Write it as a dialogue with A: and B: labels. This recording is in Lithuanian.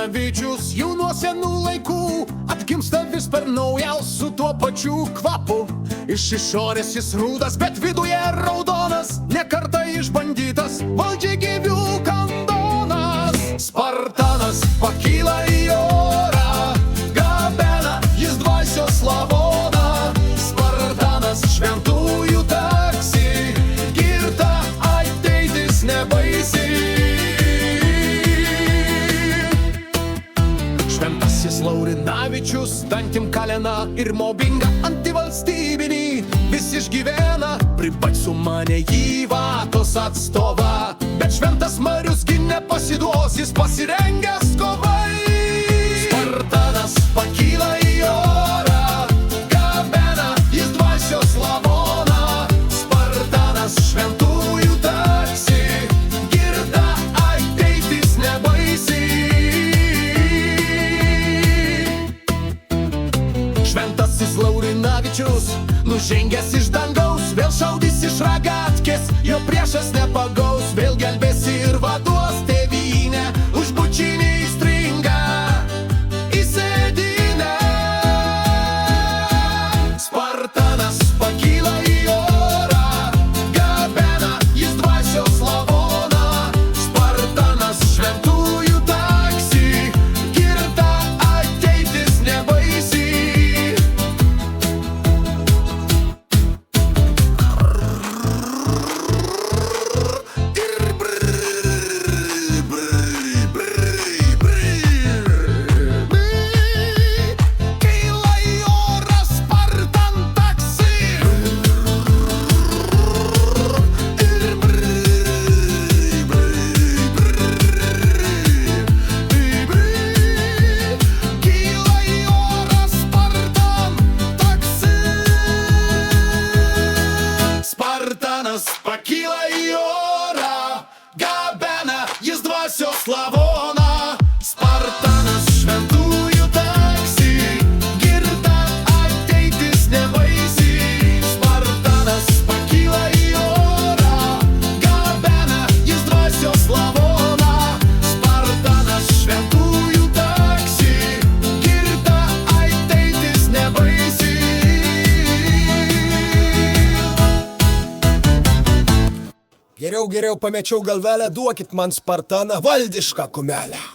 A: Spartanavičius jau nuo senų laikų atgimsta vis per naujaus su tuo pačiu kvapu. Iš išorės jis rudas, bet viduje raudonas, ne kartą išbandytas valdžiai gyvių kandonas. Spartanas pakyla į orą, gabena jis dvasios lavoną. Spartanas šventųjų taksi, girta ateitis nebaisi. Šventasis Laurinavičius dantim kalena ir mobbingą antivalstybinį vis išgyvena. Pribač su mane jį vatos atstovą, bet šventas Marius gi nepasiduos, jis pasirengęs kovai. Spartanas pakyla į orą, gabena jis dvasios lavoną. Spartanas šventųjų taksi, girta ateitis nebaisi. Šventasis Laurinavičius, nužengęs iš dangaus, vėl šaudys iš ragatkės, jo priešas nepagaus, vėl gelbės ir vaduos tėvynę, už bučinį įstringa į sėdynę. Spartanas pakyla į orą, gabena jis dvasios lavoną. Spartanas šventųjų taksi, girta ateitis nebaisi. Spartanas pakyla į orą, gabena jis dvasios lavoną. Spartanas šventųjų taksi, girta ateitis nebaisi. Spartanas pakyla į orą, gabena jis dvasios lavoną. Spartanas šventųjų taksi, girta ateitis nebaisi.
B: Geriau pamečiau galvelę, duokit man Spartaną valdišką kumelę.